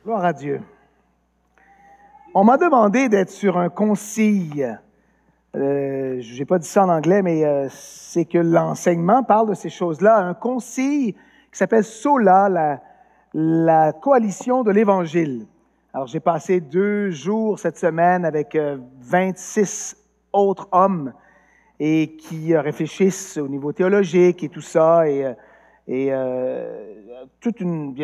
Gloire à Dieu. On m'a demandé d'être sur un concile. Je n'ai pas dit ça en anglais, mais c'est que l'enseignement parle de ces choses-là. Un concile qui s'appelle SOLA, la coalition de l'Évangile. Alors, j'ai passé 2 jours cette semaine avec 26 autres hommes et qui réfléchissent au niveau théologique et tout ça. Il y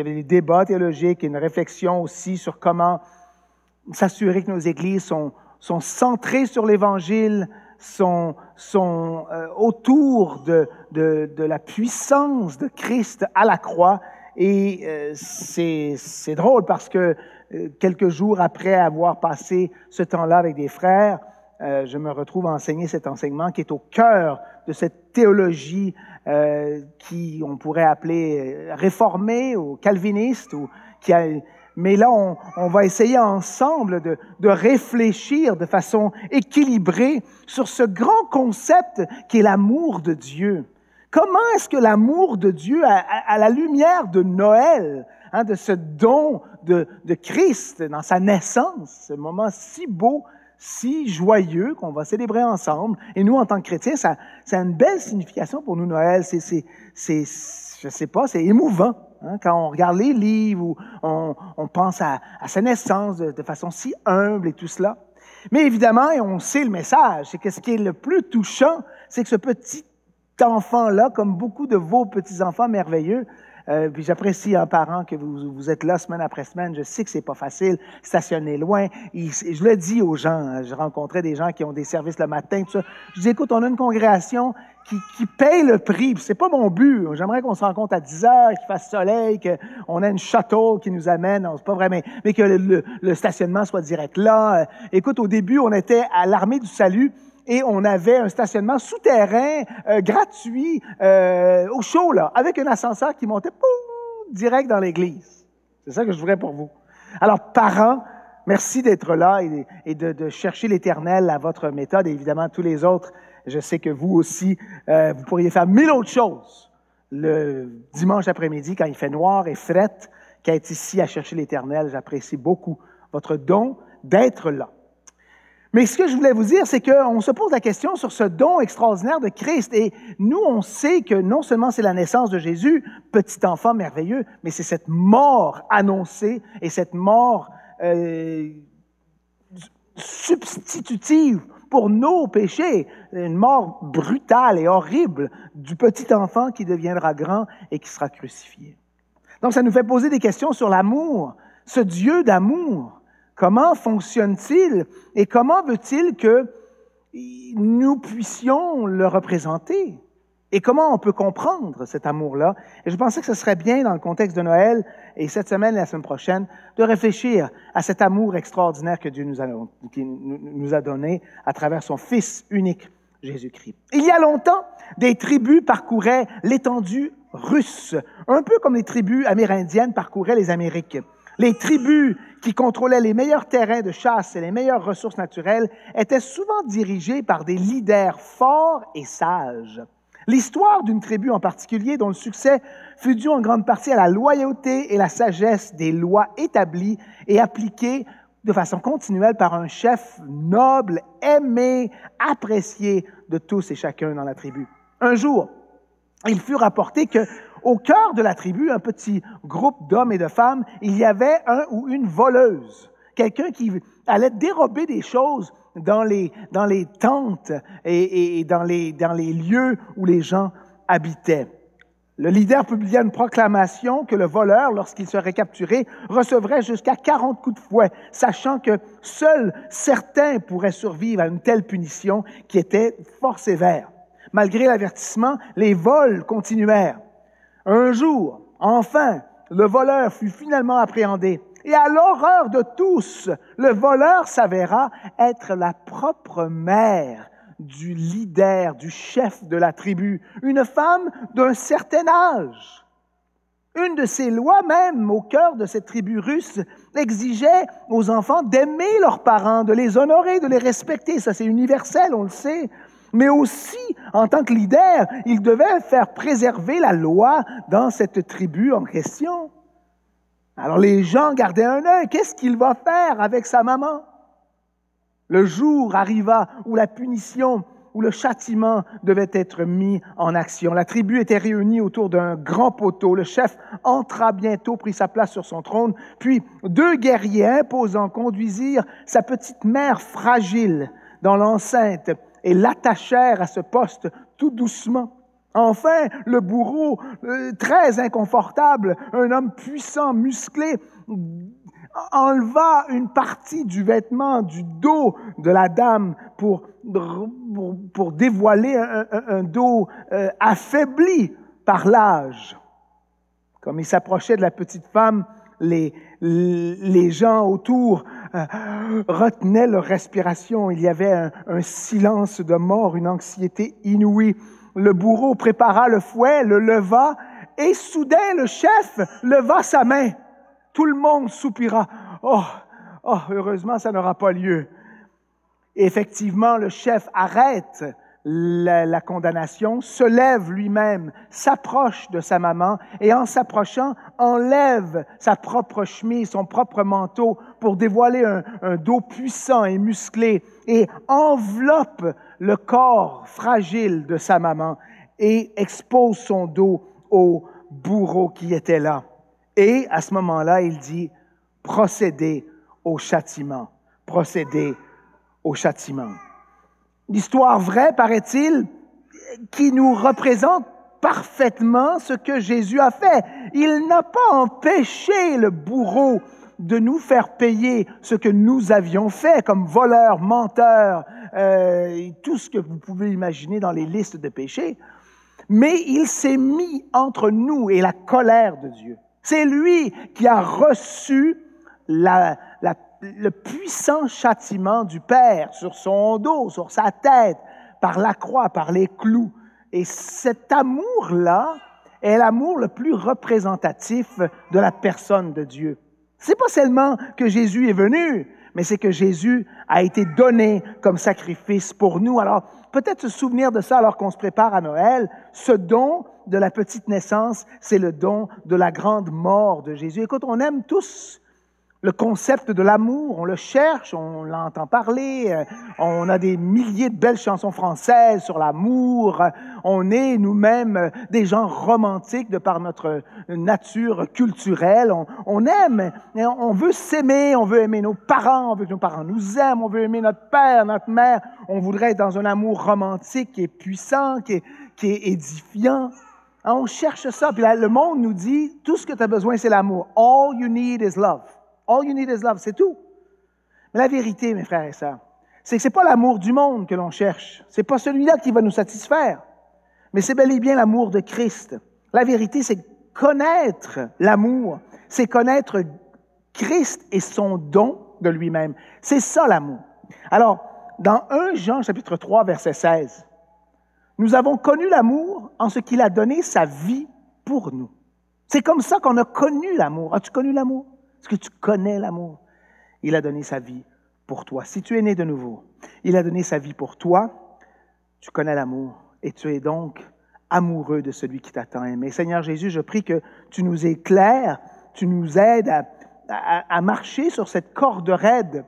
avait des débats théologiques et une réflexion aussi sur comment s'assurer que nos églises sont centrées sur l'Évangile, sont autour de la puissance de Christ à la croix. Et c'est drôle parce que quelques jours après avoir passé ce temps-là avec des frères, je me retrouve à enseigner cet enseignement qui est au cœur de cette théologie qui on pourrait appeler réformée ou calviniste. Mais là, on va essayer ensemble de réfléchir de façon équilibrée sur ce grand concept qui est l'amour de Dieu. Comment est-ce que l'amour de Dieu, à la lumière de Noël, de ce don de Christ dans sa naissance, ce moment si beau, si joyeux qu'on va célébrer ensemble. Et nous, en tant que chrétiens, ça a une belle signification pour nous, Noël. Je sais pas, c'est émouvant. Quand on regarde les livres, ou on pense à sa naissance de façon si humble et tout cela. Mais évidemment, et on sait le message, c'est que ce qui est le plus touchant, c'est que ce petit enfant-là, comme beaucoup de vos petits-enfants merveilleux, puis j'apprécie en parent que vous êtes là semaine après semaine. Je sais que c'est pas facile, stationner loin. Je le dis aux gens, je rencontrais des gens qui ont des services le matin, tout ça. Je dis, écoute, on a une congrégation qui paye le prix. C'est pas mon but. J'aimerais qu'on se rencontre à 10 heures, qu'il fasse soleil, qu'on ait une shuttle qui nous amène. Non, c'est pas vrai, mais que le stationnement soit direct là. Écoute, au début, on était à l'Armée du Salut. Et on avait un stationnement souterrain, gratuit, au chaud, là, avec un ascenseur qui montait direct dans l'église. C'est ça que je voudrais pour vous. Alors, parents, merci d'être là et de chercher l'Éternel à votre méthode. Et évidemment, tous les autres, je sais que vous aussi, vous pourriez faire 1000 autres choses le dimanche après-midi, quand il fait noir et fret, qu'être ici à chercher l'Éternel. J'apprécie beaucoup votre don d'être là. Mais ce que je voulais vous dire, c'est qu'on se pose la question sur ce don extraordinaire de Christ. Et nous, on sait que non seulement c'est la naissance de Jésus, petit enfant merveilleux, mais c'est cette mort annoncée et cette mort substitutive pour nos péchés. Une mort brutale et horrible du petit enfant qui deviendra grand et qui sera crucifié. Donc, ça nous fait poser des questions sur l'amour, ce Dieu d'amour. Comment fonctionne-t-il et comment veut-il que nous puissions le représenter? Et comment on peut comprendre cet amour-là? Et je pensais que ce serait bien, dans le contexte de Noël, et cette semaine et la semaine prochaine, de réfléchir à cet amour extraordinaire que Dieu nous a donné à travers son Fils unique, Jésus-Christ. Il y a longtemps, des tribus parcouraient l'étendue russe, un peu comme les tribus amérindiennes parcouraient les Amériques. Les tribus qui contrôlaient les meilleurs terrains de chasse et les meilleures ressources naturelles étaient souvent dirigées par des leaders forts et sages. L'histoire d'une tribu en particulier, dont le succès fut dû en grande partie à la loyauté et la sagesse des lois établies et appliquées de façon continuelle par un chef noble, aimé, apprécié de tous et chacun dans la tribu. Un jour, il fut rapporté qu'au cœur de la tribu, un petit groupe d'hommes et de femmes, il y avait un ou une voleuse, quelqu'un qui allait dérober des choses dans les tentes et dans les lieux où les gens habitaient. Le leader publia une proclamation que le voleur, lorsqu'il serait capturé, recevrait jusqu'à 40 coups de fouet, sachant que seuls certains pourraient survivre à une telle punition qui était fort sévère. Malgré l'avertissement, les vols continuèrent. Un jour, enfin, le voleur fut finalement appréhendé. Et à l'horreur de tous, le voleur s'avéra être la propre mère du leader, du chef de la tribu, une femme d'un certain âge. Une de ces lois même, au cœur de cette tribu russe, exigeait aux enfants d'aimer leurs parents, de les honorer, de les respecter. Ça, c'est universel, on le sait. Mais aussi, en tant que leader, il devait faire préserver la loi dans cette tribu en question. Alors les gens gardaient un œil. Qu'est-ce qu'il va faire avec sa maman? Le jour arriva où la punition, où le châtiment devait être mis en action. La tribu était réunie autour d'un grand poteau. Le chef entra bientôt, prit sa place sur son trône. Puis 2 guerriers imposants conduisirent sa petite mère fragile dans l'enceinte et l'attachèrent à ce poste tout doucement. Enfin, le bourreau, très inconfortable, un homme puissant, musclé, enleva une partie du vêtement du dos de la dame pour dévoiler un dos affaibli par l'âge. Comme il s'approchait de la petite femme, les gens autour retenaient leur respiration. Il y avait un silence de mort, une anxiété inouïe. Le bourreau prépara le fouet, le leva, et soudain le chef leva sa main. Tout le monde soupira. Oh, heureusement, ça n'aura pas lieu. Et effectivement, le chef arrête la condamnation, se lève lui-même, s'approche de sa maman et en s'approchant, enlève sa propre chemise, son propre manteau pour dévoiler un dos puissant et musclé et enveloppe le corps fragile de sa maman et expose son dos au bourreau qui était là. Et à ce moment-là, il dit, procédez au châtiment, procédez au châtiment. L'histoire vraie, paraît-il, qui nous représente parfaitement ce que Jésus a fait. Il n'a pas empêché le bourreau de nous faire payer ce que nous avions fait comme voleurs, menteurs, tout ce que vous pouvez imaginer dans les listes de péchés. Mais il s'est mis entre nous et la colère de Dieu. C'est lui qui a reçu le puissant châtiment du Père sur son dos, sur sa tête, par la croix, par les clous. Et cet amour-là est l'amour le plus représentatif de la personne de Dieu. C'est pas seulement que Jésus est venu, mais c'est que Jésus a été donné comme sacrifice pour nous. Alors, peut-être se souvenir de ça alors qu'on se prépare à Noël. Ce don de la petite naissance, c'est le don de la grande mort de Jésus. Écoute, on aime tous le concept de l'amour, on le cherche, on l'entend parler, on a des milliers de belles chansons françaises sur l'amour, on est nous-mêmes des gens romantiques de par notre nature culturelle, on aime, on veut s'aimer, on veut aimer nos parents, on veut que nos parents nous aiment, on veut aimer notre père, notre mère, on voudrait être dans un amour romantique qui est puissant, qui est édifiant. On cherche ça, puis là, le monde nous dit, tout ce que tu as besoin, c'est l'amour. All you need is love. All you need is love, c'est tout. Mais la vérité, mes frères et sœurs, c'est que ce n'est pas l'amour du monde que l'on cherche. Ce n'est pas celui-là qui va nous satisfaire. Mais c'est bel et bien l'amour de Christ. La vérité, c'est connaître l'amour. C'est connaître Christ et son don de lui-même. C'est ça l'amour. Alors, dans 1 Jean, chapitre 3, verset 16, nous avons connu l'amour en ce qu'il a donné sa vie pour nous. C'est comme ça qu'on a connu l'amour. As-tu connu l'amour? Est-ce que tu connais l'amour? Il a donné sa vie pour toi. Si tu es né de nouveau, il a donné sa vie pour toi, tu connais l'amour et tu es donc amoureux de celui qui t'a tant aimé. Seigneur Jésus, je prie que tu nous éclaires, tu nous aides à marcher sur cette corde raide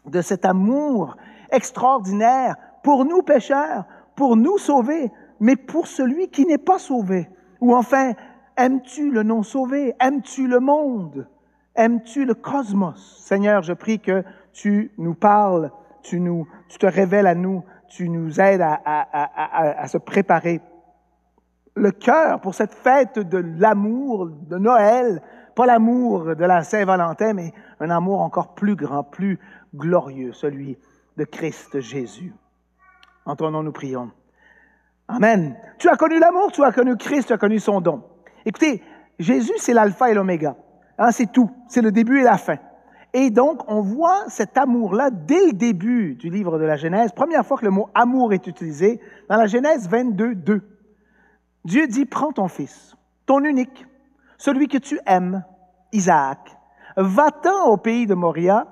de cet amour extraordinaire pour nous pécheurs, pour nous sauver, mais pour celui qui n'est pas sauvé. Ou enfin, aimes-tu le non sauvé? Aimes-tu le monde? Aimes-tu le cosmos? Seigneur, je prie que tu nous parles, tu te révèles à nous, tu nous aides à se préparer le cœur pour cette fête de l'amour de Noël, pas l'amour de la Saint-Valentin, mais un amour encore plus grand, plus glorieux, celui de Christ Jésus. En ton nom, nous prions. Amen. Tu as connu l'amour, tu as connu Christ, tu as connu son don. Écoutez, Jésus, c'est l'alpha et l'oméga. C'est tout, c'est le début et la fin. Et donc, on voit cet amour-là dès le début du livre de la Genèse. Première fois que le mot « amour » est utilisé, dans la Genèse 22, 2. Dieu dit, prends ton fils, ton unique, celui que tu aimes, Isaac, va-t'en au pays de Moria,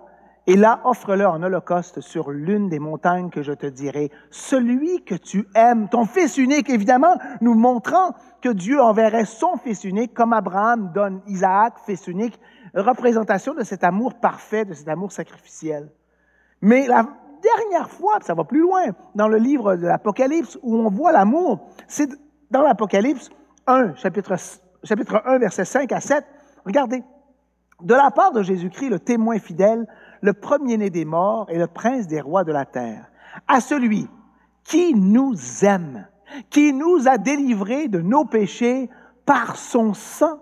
et là, offre-le en holocauste sur l'une des montagnes que je te dirai. Celui que tu aimes, ton fils unique, évidemment, nous montrant que Dieu enverrait son fils unique, comme Abraham donne Isaac, fils unique, représentation de cet amour parfait, de cet amour sacrificiel. Mais la dernière fois, ça va plus loin, dans le livre de l'Apocalypse, où on voit l'amour, c'est dans l'Apocalypse 1, chapitre 1, versets 5 à 7. Regardez. De la part de Jésus-Christ, le témoin fidèle, le premier-né des morts et le prince des rois de la terre, à celui qui nous aime, qui nous a délivrés de nos péchés par son sang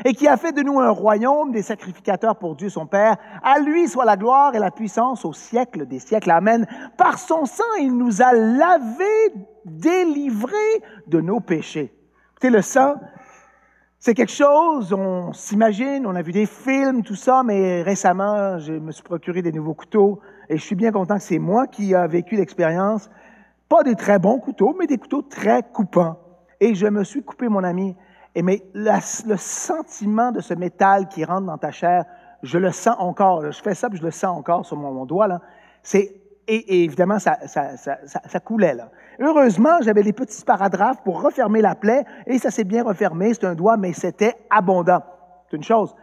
et qui a fait de nous un royaume des sacrificateurs pour Dieu son Père, à lui soit la gloire et la puissance au siècle des siècles. Amen. Par son sang, il nous a lavés, délivrés de nos péchés. Écoutez, le sang, c'est quelque chose, on s'imagine, on a vu des films, tout ça, mais récemment, je me suis procuré des nouveaux couteaux et je suis bien content que c'est moi qui ai vécu l'expérience. Pas des très bons couteaux, mais des couteaux très coupants. Et je me suis coupé, mon ami, mais le sentiment de ce métal qui rentre dans ta chair, je le sens encore. Je fais ça, puis je le sens encore sur mon doigt, là. Et évidemment, ça coulait, là. Heureusement, j'avais des petits sparadrapes pour refermer la plaie, et ça s'est bien refermé, c'est un doigt, mais c'était abondant. C'est une chose.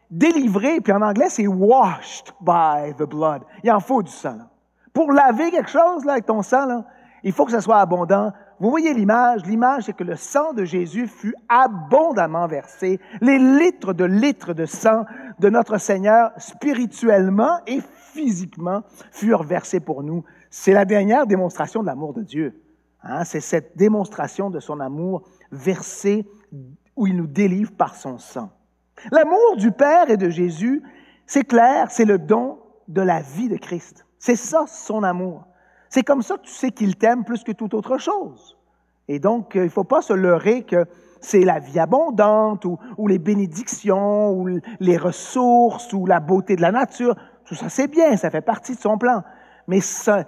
Délivré, puis en anglais, c'est « washed by the blood ». Il en faut du sang, là. Pour laver quelque chose, là, avec ton sang, là, il faut que ça soit abondant. Vous voyez l'image? L'image, c'est que le sang de Jésus fut abondamment versé. Les litres de sang de notre Seigneur, spirituellement et physiquement, furent versés pour nous. C'est la dernière démonstration de l'amour de Dieu. Hein? C'est cette démonstration de son amour versé où il nous délivre par son sang. L'amour du Père et de Jésus, c'est clair, c'est le don de la vie de Christ. C'est ça, son amour. C'est comme ça que tu sais qu'il t'aime plus que toute autre chose. Et donc, il ne faut pas se leurrer que c'est la vie abondante ou les bénédictions ou les ressources ou la beauté de la nature. Tout ça, c'est bien, ça fait partie de son plan. Mais sa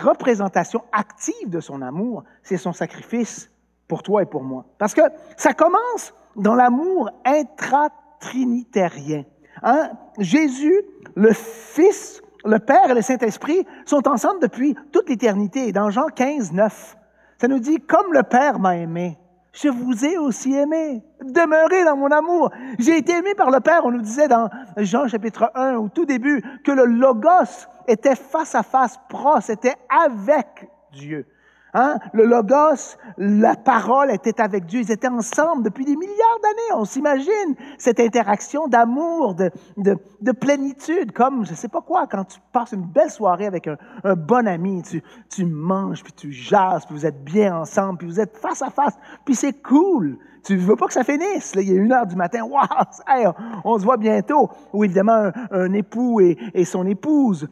représentation active de son amour, c'est son sacrifice pour toi et pour moi. Parce que ça commence dans l'amour intratrinitérien. Hein? Jésus, le Fils, le Père et le Saint-Esprit sont ensemble depuis toute l'éternité. Et dans Jean 15, 9, ça nous dit « Comme le Père m'a aimé, je vous ai aussi aimé. Demeurez dans mon amour. » J'ai été aimé par le Père. On nous disait dans Jean chapitre 1, au tout début, que le Logos était face à face, proche, était avec Dieu. Hein? Le Logos, la parole était avec Dieu. Ils étaient ensemble depuis des milliards d'années. On s'imagine cette interaction d'amour, de plénitude, comme je ne sais pas quoi, quand tu passes une belle soirée avec un bon ami, tu manges, puis tu jases, puis vous êtes bien ensemble, puis vous êtes face à face, puis c'est cool. Tu ne veux pas que ça finisse. Là, il est 1h du matin, wow, hey, on se voit bientôt. Ou évidemment, un époux et son épouse,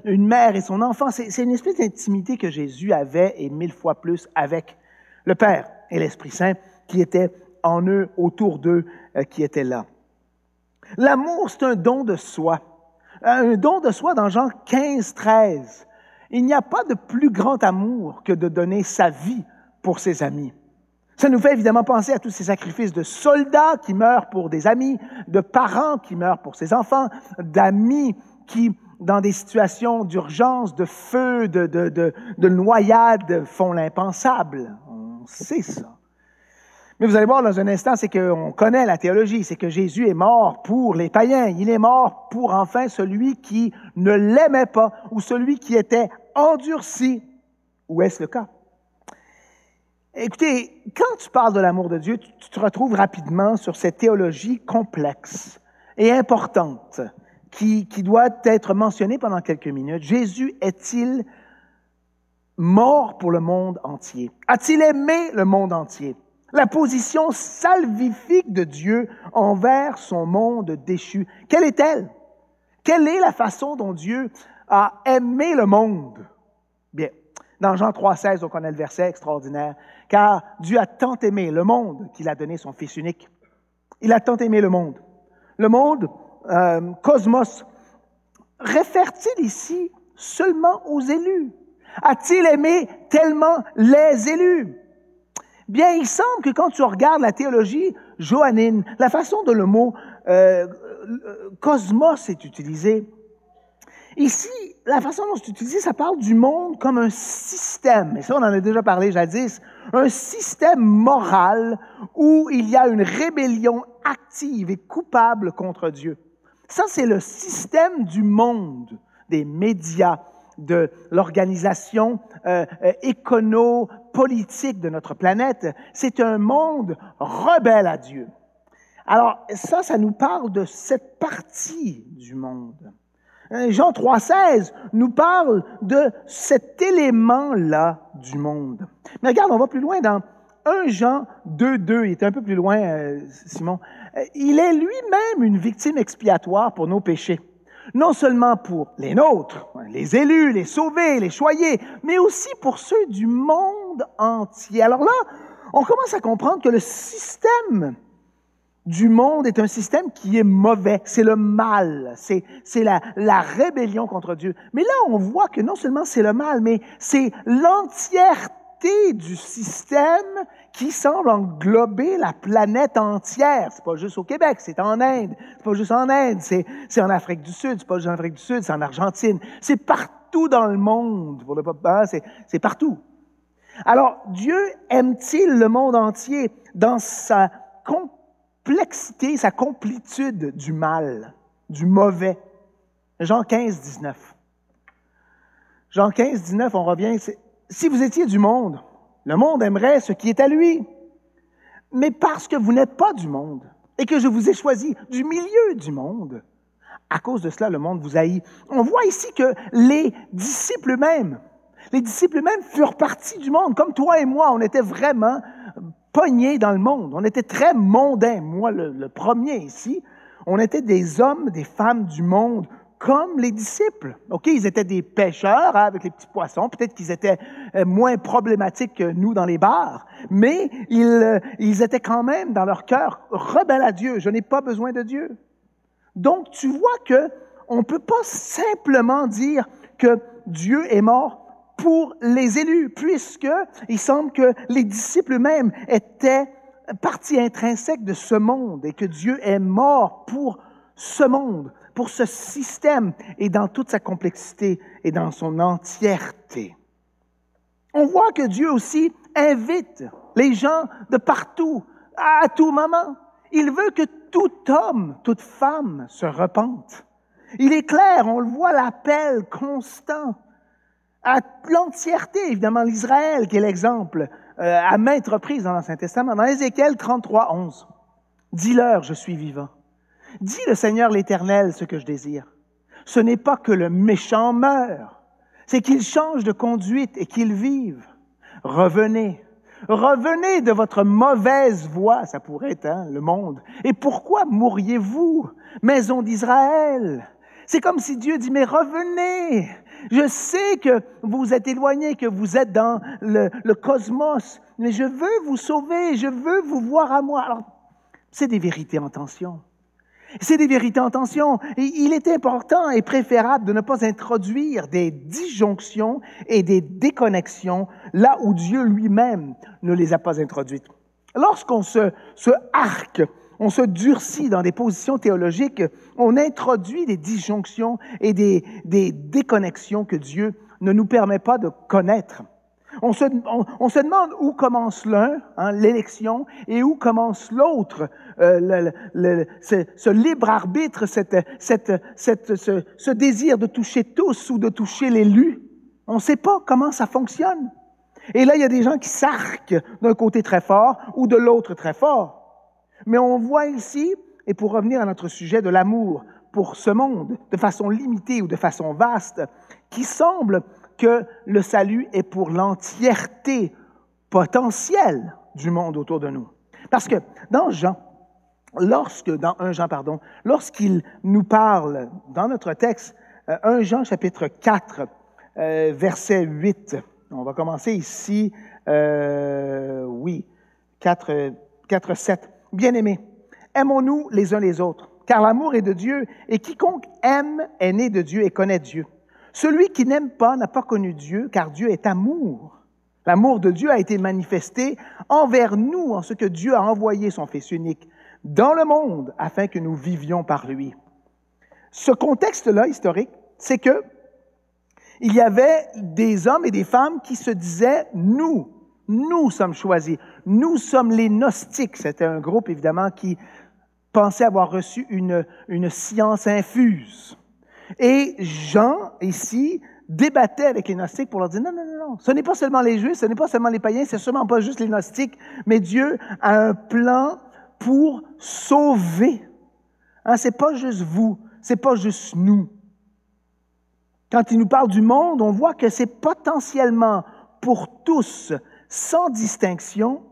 une mère et son enfant. C'est une espèce d'intimité que Jésus avait et 1000 fois plus avec le Père et l'Esprit Saint qui étaient en eux, autour d'eux, qui étaient là. L'amour, c'est un don de soi. Un don de soi dans Jean 15, 13. Il n'y a pas de plus grand amour que de donner sa vie pour ses amis. Ça nous fait évidemment penser à tous ces sacrifices de soldats qui meurent pour des amis, de parents qui meurent pour ses enfants, d'amis qui, dans des situations d'urgence, de feu, de noyade, font l'impensable. On sait ça. Mais vous allez voir dans un instant, c'est qu'on connaît la théologie, c'est que Jésus est mort pour les païens. Il est mort pour enfin celui qui ne l'aimait pas ou celui qui était endurci. Où est-ce le cas? Écoutez, quand tu parles de l'amour de Dieu, tu te retrouves rapidement sur cette théologie complexe et importante qui doit être mentionnée pendant quelques minutes. Jésus est-il mort pour le monde entier? A-t-il aimé le monde entier? La position salvifique de Dieu envers son monde déchu, quelle est-elle? Quelle est la façon dont Dieu a aimé le monde? Bien, dans Jean 3,16, on connaît le verset extraordinaire. « Car Dieu a tant aimé le monde qu'il a donné son Fils unique. » Il a tant aimé le monde. Le monde, cosmos, réfère-t-il ici seulement aux élus? A-t-il aimé tellement les élus? Bien, il semble que quand tu regardes la théologie johannine, la façon dont le mot cosmos est utilisé, ici, la façon dont c'est utilisé, ça parle du monde comme un système. Et ça, on en a déjà parlé jadis. Un système moral où il y a une rébellion active et coupable contre Dieu. Ça, c'est le système du monde, des médias, de l'organisation écono-politique de notre planète. C'est un monde rebelle à Dieu. Alors, ça nous parle de cette partie du monde. Jean 3,16 nous parle de cet élément-là du monde. Mais regarde, on va plus loin dans 1 Jean 2,2. Il est un peu plus loin, Simon. Il est lui-même une victime expiatoire pour nos péchés. Non seulement pour les nôtres, les élus, les sauvés, les choyés, mais aussi pour ceux du monde entier. Alors là, on commence à comprendre que le système du monde est un système qui est mauvais, c'est le mal, c'est la rébellion contre Dieu. Mais là, on voit que non seulement c'est le mal, mais c'est l'entièreté du système qui semble englober la planète entière. C'est pas juste au Québec, c'est en Inde. C'est pas juste en Inde, c'est en Afrique du Sud. C'est pas juste en Afrique du Sud, c'est en Argentine. C'est partout dans le monde. C'est partout. Alors, Dieu aime-t-il le monde entier dans sa complexité, sa complétude du mal, du mauvais? Jean 15, 19. Jean 15, 19, on revient. Si vous étiez du monde, le monde aimerait ce qui est à lui. Mais parce que vous n'êtes pas du monde et que je vous ai choisi du milieu du monde, à cause de cela, le monde vous haït. On voit ici que les disciples eux-mêmes furent partis du monde. Comme toi et moi, on était vraiment pognés dans le monde. On était très mondains. Moi, le premier ici, on était des hommes, des femmes du monde, comme les disciples. OK, ils étaient des pêcheurs avec les petits poissons. Peut-être qu'ils étaient moins problématiques que nous dans les bars, mais ils étaient quand même, dans leur cœur, rebelles à Dieu. Je n'ai pas besoin de Dieu. Donc, tu vois qu'on ne peut pas simplement dire que Dieu est mort pour les élus, puisqu'il semble que les disciples eux-mêmes étaient partie intrinsèque de ce monde et que Dieu est mort pour ce monde, pour ce système et dans toute sa complexité et dans son entièreté. On voit que Dieu aussi invite les gens de partout, à tout moment. Il veut que tout homme, toute femme se repente. Il est clair, on le voit, l'appel constant à l'entièreté, évidemment, l'Israël qui est l'exemple à maintes reprises dans l'Ancien Testament. Dans Ézéchiel 33, 11, « Dis-leur, je suis vivant. Dis le Seigneur l'Éternel ce que je désire. Ce n'est pas que le méchant meure, c'est qu'il change de conduite et qu'il vive. Revenez. Revenez de votre mauvaise voie, ça pourrait être le monde. Et pourquoi mourriez-vous, maison d'Israël? » C'est comme si Dieu dit, mais revenez. Je sais que vous êtes éloignés, que vous êtes dans le cosmos, mais je veux vous sauver, je veux vous voir à moi. Alors, c'est des vérités en tension. C'est des vérités en tension. Et il est important et préférable de ne pas introduire des disjonctions et des déconnexions là où Dieu lui-même ne les a pas introduites. Lorsqu'on se harque, on se durcit dans des positions théologiques, on introduit des disjonctions et des déconnexions que Dieu ne nous permet pas de connaître. On se demande où commence l'un, l'élection, et où commence l'autre, ce libre arbitre, ce désir de toucher tous ou de toucher l'élu. On ne sait pas comment ça fonctionne. Et là, il y a des gens qui s'arquent d'un côté très fort ou de l'autre très fort. Mais on voit ici, et pour revenir à notre sujet de l'amour pour ce monde, de façon limitée ou de façon vaste, qui semble que le salut est pour l'entièreté potentielle du monde autour de nous. Parce que dans dans 1 Jean, lorsqu'il nous parle, dans notre texte, 1 Jean chapitre 4, verset 8, on va commencer ici, 4, 7. Bien-aimés, aimons-nous les uns les autres, car l'amour est de Dieu, et quiconque aime est né de Dieu et connaît Dieu. Celui qui n'aime pas n'a pas connu Dieu, car Dieu est amour. L'amour de Dieu a été manifesté envers nous en ce que Dieu a envoyé son Fils unique dans le monde afin que nous vivions par lui. Ce contexte-là, historique, c'est que il y avait des hommes et des femmes qui se disaient « nous sommes choisis, nous sommes les gnostiques ». C'était un groupe, évidemment, qui pensait avoir reçu une science infuse. Et Jean, ici, débattait avec les gnostiques pour leur dire « Non, ce n'est pas seulement les Juifs, ce n'est pas seulement les païens, c'est sûrement pas juste les gnostiques, mais Dieu a un plan pour sauver. Hein, c'est pas juste vous, c'est pas juste nous. » Quand il nous parle du monde, on voit que c'est potentiellement pour tous, sans distinction,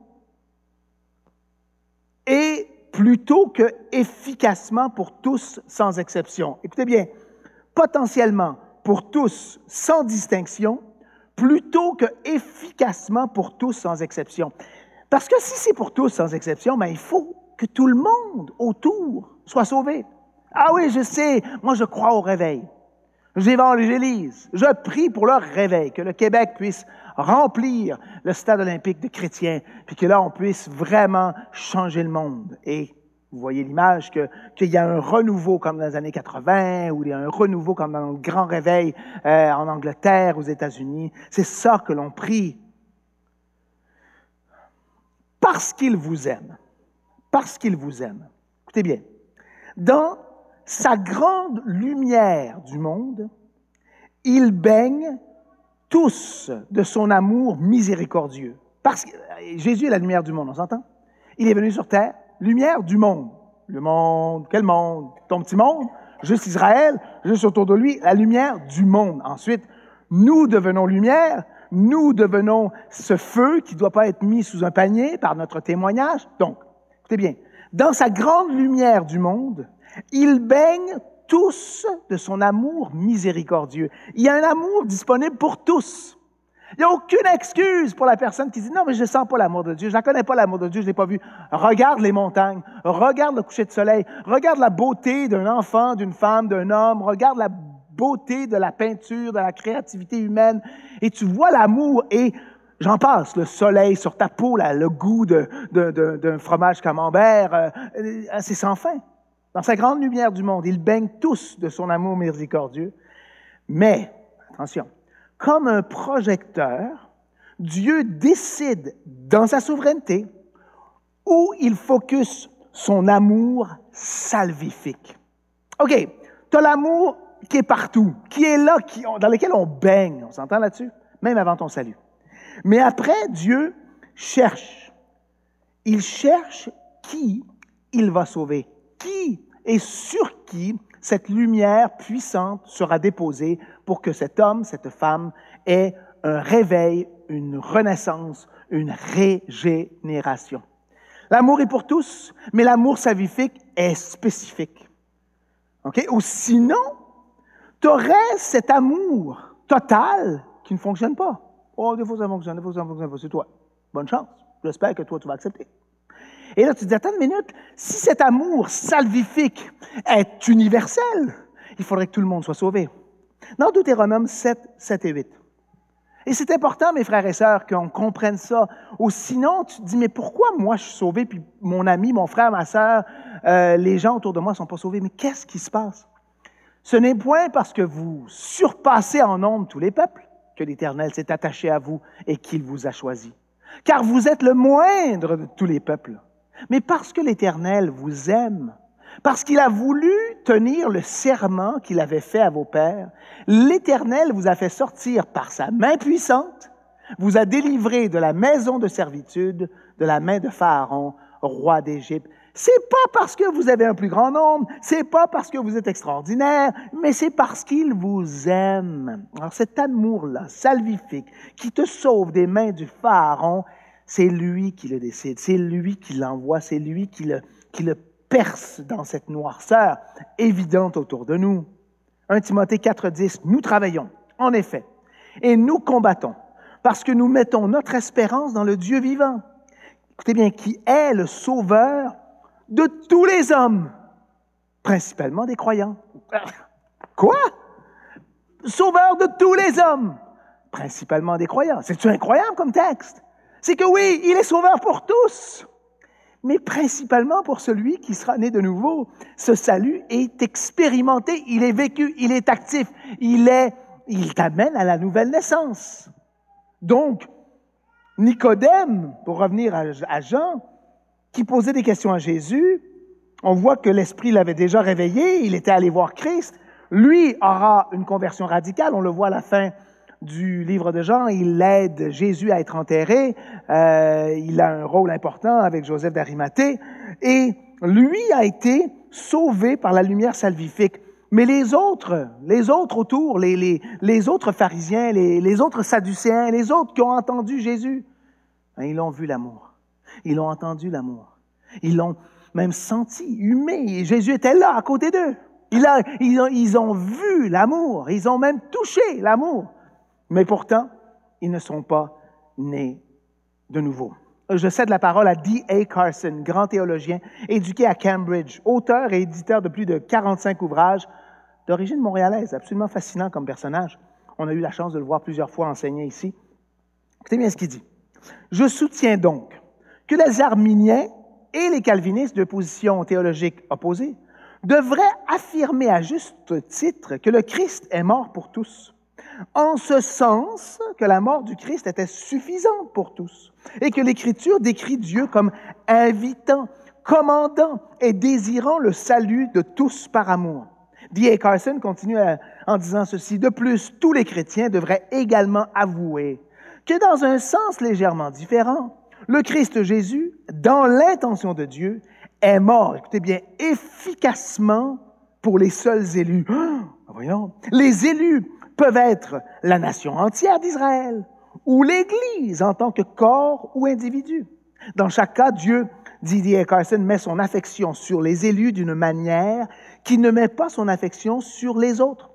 et plutôt que efficacement pour tous, sans exception. Écoutez bien, potentiellement pour tous, sans distinction, plutôt que efficacement pour tous, sans exception. Parce que si c'est pour tous, sans exception, ben, il faut que tout le monde autour soit sauvé. Ah oui, je sais, moi je crois au réveil. J'évangélise, je prie pour leur réveil, que le Québec puisse remplir le stade olympique de chrétiens, puis que là, on puisse vraiment changer le monde. Et vous voyez l'image qu'il y a un renouveau comme dans les années 80, ou il y a un renouveau comme dans le grand réveil en Angleterre, aux États-Unis. C'est ça que l'on prie. Parce qu'il vous aime. Parce qu'il vous aime. Écoutez bien, dans sa grande lumière du monde, il baigne tous de son amour miséricordieux. Parce que Jésus est la lumière du monde, on s'entend? Il est venu sur terre, lumière du monde. Le monde, quel monde? Ton petit monde? Juste Israël, juste autour de lui, la lumière du monde. Ensuite, nous devenons lumière, nous devenons ce feu qui ne doit pas être mis sous un panier par notre témoignage. Donc, écoutez bien, dans sa grande lumière du monde, il baigne tous de son amour miséricordieux. Il y a un amour disponible pour tous. Il n'y a aucune excuse pour la personne qui dit « Non, mais je ne sens pas l'amour de Dieu, je ne connais pas l'amour de Dieu, je ne l'ai pas vu. » Regarde les montagnes, regarde le coucher de soleil, regarde la beauté d'un enfant, d'une femme, d'un homme, regarde la beauté de la peinture, de la créativité humaine, et tu vois l'amour et j'en passe, le soleil sur ta peau, là, le goût d'un fromage camembert, c'est sans fin. Dans sa grande lumière du monde, il baigne tous de son amour miséricordieux. Mais, attention, comme un projecteur, Dieu décide dans sa souveraineté où il focus son amour salvifique. OK, tu as l'amour qui est partout, qui est là, dans lequel on baigne. On s'entend là-dessus? Même avant ton salut. Mais après, Dieu cherche. Il cherche qui il va sauver. Qui et sur qui cette lumière puissante sera déposée pour que cet homme, cette femme ait un réveil, une renaissance, une régénération. L'amour est pour tous, mais l'amour salvifique est spécifique. OK? Ou sinon, tu aurais cet amour total qui ne fonctionne pas. Oh, des fois ça fonctionne, des fois ça ne fonctionne pas. C'est toi. Bonne chance. J'espère que toi, tu vas accepter. Et là, tu te dis, attends une minute, si cet amour salvifique est universel, il faudrait que tout le monde soit sauvé. Dans Deutéronome 7, 7 et 8. Et c'est important, mes frères et sœurs, qu'on comprenne ça. Ou sinon, tu te dis, mais pourquoi moi je suis sauvé, puis mon ami, mon frère, ma sœur, les gens autour de moi ne sont pas sauvés? Mais qu'est-ce qui se passe? Ce n'est point parce que vous surpassez en nombre tous les peuples que l'Éternel s'est attaché à vous et qu'il vous a choisi. Car vous êtes le moindre de tous les peuples. Mais parce que l'Éternel vous aime, parce qu'il a voulu tenir le serment qu'il avait fait à vos pères, l'Éternel vous a fait sortir par sa main puissante, vous a délivré de la maison de servitude, de la main de Pharaon, roi d'Égypte. C'est pas parce que vous avez un plus grand nombre, c'est pas parce que vous êtes extraordinaire, mais c'est parce qu'il vous aime. Alors cet amour-là, salvifique, qui te sauve des mains du Pharaon, c'est lui qui le décide, c'est lui qui l'envoie, c'est lui qui le perce dans cette noirceur évidente autour de nous. 1 Timothée 4,10, nous travaillons, en effet, et nous combattons, parce que nous mettons notre espérance dans le Dieu vivant. Écoutez bien, qui est le sauveur de tous les hommes, principalement des croyants. Quoi? Sauveur de tous les hommes, principalement des croyants. C'est-tu incroyable comme texte? C'est que oui, il est sauveur pour tous, mais principalement pour celui qui sera né de nouveau. Ce salut est expérimenté, il est vécu, il est actif, il il t'amène à la nouvelle naissance. Donc, Nicodème, pour revenir à Jean, qui posait des questions à Jésus, on voit que l'Esprit l'avait déjà réveillé, il était allé voir Christ. Lui aura une conversion radicale, on le voit à la fin du livre de Jean, il aide Jésus à être enterré, il a un rôle important avec Joseph d'Arimathée, et lui a été sauvé par la lumière salvifique. Mais les autres autour, les autres pharisiens, les autres sadducéens, les autres qui ont entendu Jésus, ils ont vu l'amour, ils ont entendu l'amour, ils l'ont même senti, humé. Jésus était là, à côté d'eux. Ils ont vu l'amour, ils ont même touché l'amour. Mais pourtant, ils ne sont pas nés de nouveau. Je cède la parole à D.A. Carson, grand théologien, éduqué à Cambridge, auteur et éditeur de plus de 45 ouvrages, d'origine montréalaise, absolument fascinant comme personnage. On a eu la chance de le voir plusieurs fois enseigner ici. Écoutez bien ce qu'il dit. « Je soutiens donc que les arminiens et les calvinistes de positions théologiques opposées devraient affirmer à juste titre que le Christ est mort pour tous, en ce sens que la mort du Christ était suffisante pour tous et que l'Écriture décrit Dieu comme invitant, commandant et désirant le salut de tous par amour. » D.A. Carson continue en disant ceci. « De plus, tous les chrétiens devraient également avouer que dans un sens légèrement différent, le Christ Jésus, dans l'intention de Dieu, est mort, écoutez bien, efficacement pour les seuls élus. Voyons, les élus peuvent être la nation entière d'Israël ou l'Église en tant que corps ou individu. Dans chaque cas, Dieu, dit D.A. Carson, met son affection sur les élus d'une manière qui ne met pas son affection sur les autres.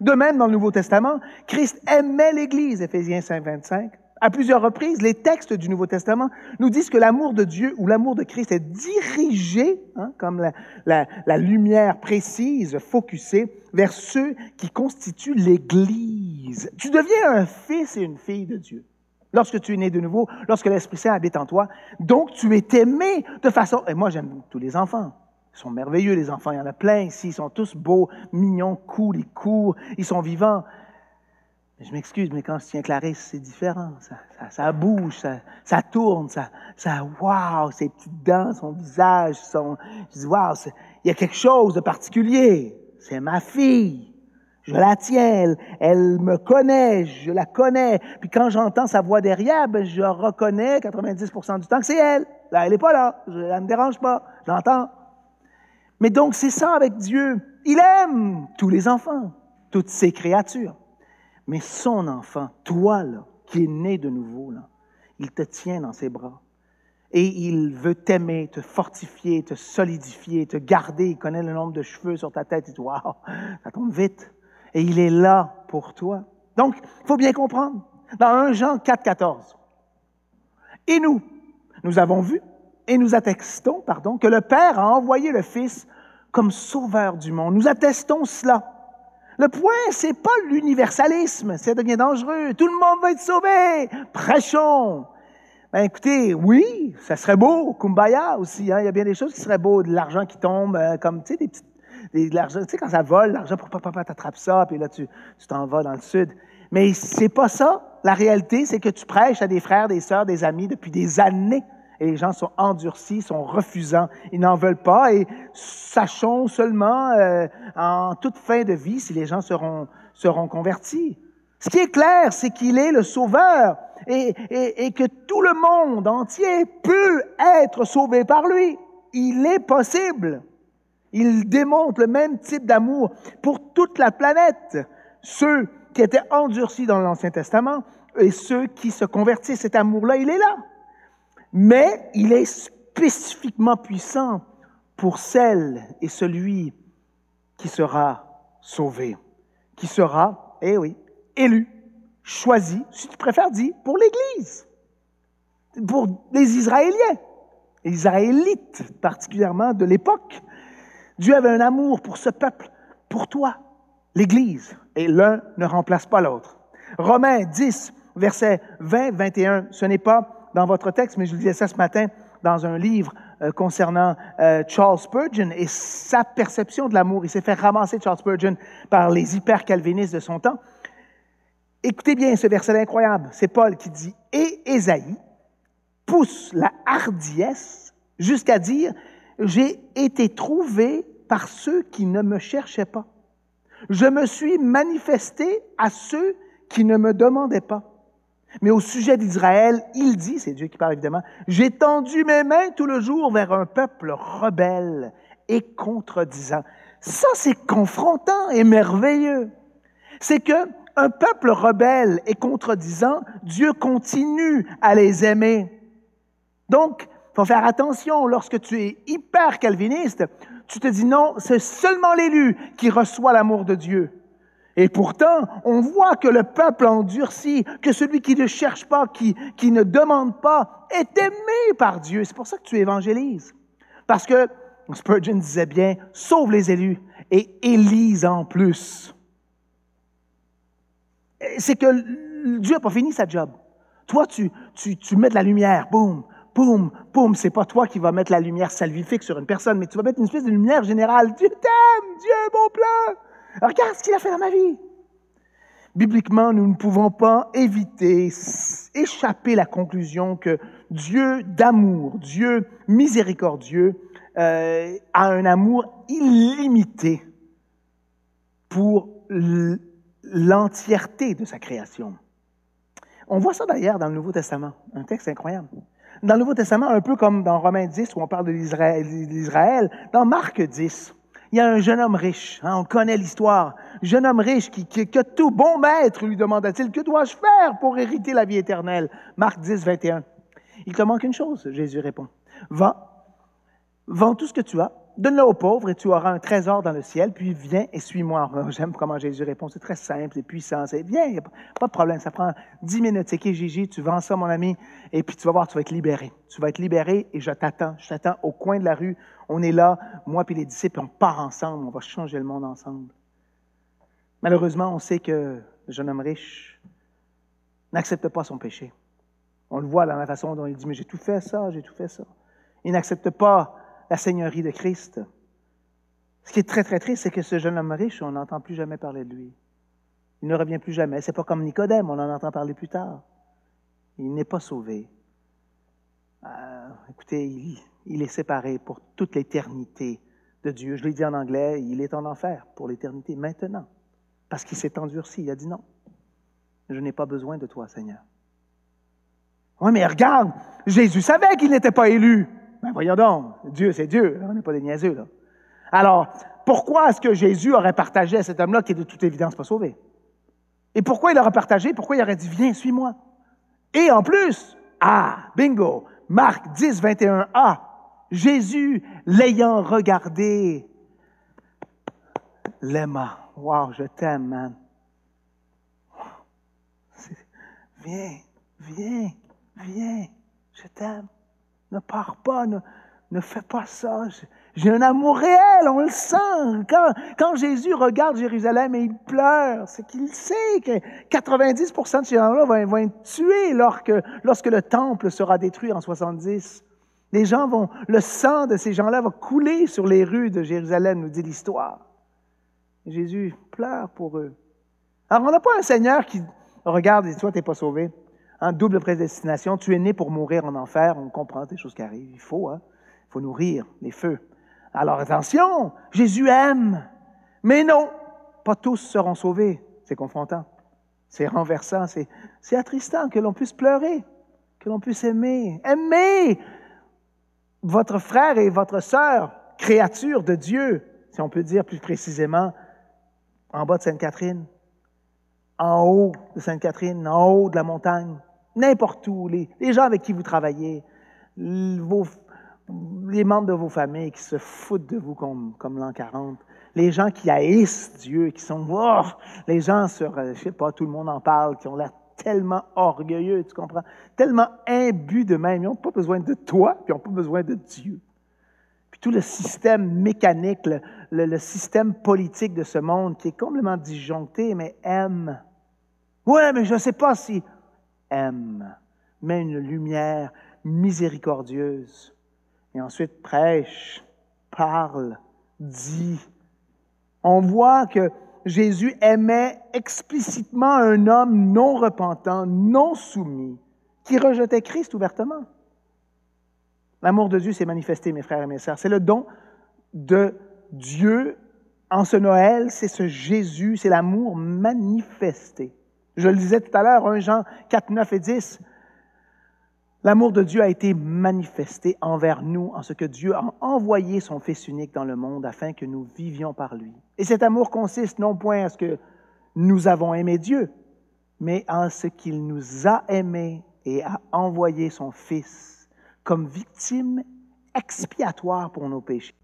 De même, dans le Nouveau Testament, Christ aimait l'Église, Éphésiens 5, 25. À plusieurs reprises, les textes du Nouveau Testament nous disent que l'amour de Dieu ou l'amour de Christ est dirigé, comme la lumière précise, focusée, vers ceux qui constituent l'Église. Tu deviens un fils et une fille de Dieu lorsque tu es né de nouveau, lorsque l'Esprit Saint habite en toi. Donc, tu es aimé de façon... Et moi, j'aime tous les enfants. Ils sont merveilleux, les enfants. Il y en a plein ici. Ils sont tous beaux, mignons, cool, ils courent, ils sont vivants. Je m'excuse, mais quand je tiens Clarisse, c'est différent. Ça bouge, ça tourne, wow, ses petites dents, son visage, je dis, wow, il y a quelque chose de particulier. C'est ma fille. Je la tiens, elle me connaît, je la connais. Puis quand j'entends sa voix derrière, je reconnais 90% du temps que c'est elle. Là, elle n'est pas là, elle ne me dérange pas, je l'entends. Mais donc, c'est ça avec Dieu. Il aime tous les enfants, toutes ses créatures. Mais son enfant, toi, là, qui es né de nouveau, là, il te tient dans ses bras. Et il veut t'aimer, te fortifier, te solidifier, te garder. Il connaît le nombre de cheveux sur ta tête. Il dit, waouh, ça tombe vite. Et il est là pour toi. Donc, il faut bien comprendre. Dans 1 Jean 4, 14. Et nous avons vu et nous attestons, que le Père a envoyé le Fils comme sauveur du monde. Nous attestons cela. Le point, c'est pas l'universalisme, ça devient dangereux. Tout le monde va être sauvé. Prêchons. Ben écoutez, oui, ça serait beau, kumbaya aussi. Hein? Il y a bien des choses qui seraient beaux, de l'argent qui tombe, comme tu sais, de l'argent, tu sais quand ça vole, l'argent pour papa t'attrape ça, puis là tu t'en vas dans le sud. Mais c'est pas ça. La réalité, c'est que tu prêches à des frères, des sœurs, des amis depuis des années. Et les gens sont endurcis, sont refusants, ils n'en veulent pas. Et sachons seulement en toute fin de vie si les gens seront convertis. Ce qui est clair, c'est qu'il est le Sauveur et que tout le monde entier peut être sauvé par lui. Il est possible. Il démontre le même type d'amour pour toute la planète. Ceux qui étaient endurcis dans l'Ancien Testament et ceux qui se convertissent, cet amour-là, il est là. Mais il est spécifiquement puissant pour celle et celui qui sera sauvé, qui sera, élu, choisi, si tu préfères dire, pour l'Église, pour les Israéliens, les Israélites particulièrement de l'époque. Dieu avait un amour pour ce peuple, pour toi, l'Église, et l'un ne remplace pas l'autre. Romains 10, versets 20-21, ce n'est pas dans votre texte, mais je lisais ça ce matin dans un livre concernant Charles Spurgeon et sa perception de l'amour. Il s'est fait ramasser, Charles Spurgeon, par les hyper-calvinistes de son temps. Écoutez bien ce verset incroyable. C'est Paul qui dit « Et Ésaïe pousse la hardiesse jusqu'à dire « J'ai été trouvé par ceux qui ne me cherchaient pas. Je me suis manifesté à ceux qui ne me demandaient pas. » Mais au sujet d'Israël, il dit, c'est Dieu qui parle évidemment, « J'ai tendu mes mains tout le jour vers un peuple rebelle et contredisant. » Ça, c'est confrontant et merveilleux. C'est que un peuple rebelle et contredisant, Dieu continue à les aimer. Donc, il faut faire attention, lorsque tu es hyper calviniste, tu te dis non, c'est seulement l'élu qui reçoit l'amour de Dieu. Et pourtant, on voit que le peuple endurci, que celui qui ne cherche pas, qui ne demande pas, est aimé par Dieu. C'est pour ça que tu évangélises. Parce que Spurgeon disait bien, sauve les élus et élise en plus. C'est que Dieu n'a pas fini sa job. Toi, tu mets de la lumière, boum, boum, boum. C'est pas toi qui vas mettre la lumière salvifique sur une personne, mais tu vas mettre une espèce de lumière générale. Dieu t'aime, Dieu a un bon plan. Regarde ce qu'il a fait dans ma vie. Bibliquement, nous ne pouvons pas échapper la conclusion que Dieu d'amour, Dieu miséricordieux, a un amour illimité pour l'entièreté de sa création. On voit ça d'ailleurs dans le Nouveau Testament, un texte incroyable. Dans le Nouveau Testament, un peu comme dans Romains 10, où on parle de l'Israël, dans Marc 10, il y a un jeune homme riche, on connaît l'histoire, jeune homme riche qui a tout. Bon maître, lui demanda-t-il, que dois-je faire pour hériter la vie éternelle? Marc 10, 21. Il te manque une chose, Jésus répond. Vends tout ce que tu as, donne-le aux pauvres et tu auras un trésor dans le ciel, puis viens et suis-moi. J'aime comment Jésus répond, c'est très simple, c'est puissant, c'est bien, il n'y a pas de problème, ça prend 10 minutes. C'est qui, Gigi, tu vends ça, mon ami, et puis tu vas voir, tu vas être libéré. Tu vas être libéré et je t'attends au coin de la rue. On est là, moi puis les disciples, on part ensemble, on va changer le monde ensemble. Malheureusement, on sait que le jeune homme riche n'accepte pas son péché. On le voit dans la façon dont il dit, mais j'ai tout fait ça, j'ai tout fait ça. Il n'accepte pas la seigneurie de Christ. Ce qui est très, très triste, c'est que ce jeune homme riche, on n'entend plus jamais parler de lui. Il ne revient plus jamais. C'est pas comme Nicodème, on en entend parler plus tard. Il n'est pas sauvé. Écoutez, il est séparé pour toute l'éternité de Dieu. Je l'ai dit en anglais, il est en enfer pour l'éternité, maintenant. Parce qu'il s'est endurci. Il a dit non. Je n'ai pas besoin de toi, Seigneur. Oui, mais regarde, Jésus savait qu'il n'était pas élu. Ben voyons donc, Dieu, c'est Dieu, on n'est pas des niaiseux, là. Alors, pourquoi est-ce que Jésus aurait partagé à cet homme-là qui est de toute évidence pas sauvé? Et pourquoi il aurait partagé? Pourquoi il aurait dit, viens, suis-moi? Et en plus, bingo, Marc 10, 21a, Jésus, l'ayant regardé, l'aima. Wow, je t'aime, man. Viens, je t'aime. Ne pars pas, ne fais pas ça. J'ai un amour réel, on le sent. Quand Jésus regarde Jérusalem et il pleure, c'est qu'il sait que 90% de ces gens-là vont être tués lorsque le temple sera détruit en 70. Le sang de ces gens-là va couler sur les rues de Jérusalem, nous dit l'histoire. Et Jésus pleure pour eux. Alors, on n'a pas un Seigneur qui regarde et dit, toi, tu n'es pas sauvé. Double prédestination, tu es né pour mourir en enfer, on comprend des choses qui arrivent. Il faut nourrir les feux. Alors attention, Jésus aime, mais non, pas tous seront sauvés. C'est confrontant, c'est renversant, c'est attristant que l'on puisse pleurer, que l'on puisse aimer. Aimer votre frère et votre sœur, créature de Dieu, si on peut dire plus précisément, en bas de Sainte-Catherine, en haut de Sainte-Catherine, en haut de la montagne, n'importe où, les gens avec qui vous travaillez, les membres de vos familles qui se foutent de vous comme l'an 40, les gens qui haïssent Dieu, qui sont, les gens sur, je sais pas, tout le monde en parle, qui ont l'air tellement orgueilleux, tu comprends, tellement imbus d'eux-mêmes, ils n'ont pas besoin de toi, puis ils n'ont pas besoin de Dieu. Puis tout le système mécanique, le système politique de ce monde qui est complètement disjoncté, mais aime. Ouais, mais je ne sais pas si aime, met une lumière miséricordieuse. Et ensuite prêche, parle, dit. On voit que Jésus aimait explicitement un homme non repentant, non soumis, qui rejetait Christ ouvertement. L'amour de Dieu s'est manifesté, mes frères et mes sœurs. C'est le don de Dieu en ce Noël, c'est ce Jésus, c'est l'amour manifesté. Je le disais tout à l'heure, 1 Jean 4, 9 et 10, l'amour de Dieu a été manifesté envers nous en ce que Dieu a envoyé son Fils unique dans le monde afin que nous vivions par lui. Et cet amour consiste non point à ce que nous avons aimé Dieu, mais en ce qu'il nous a aimés et a envoyé son Fils comme victime expiatoire pour nos péchés.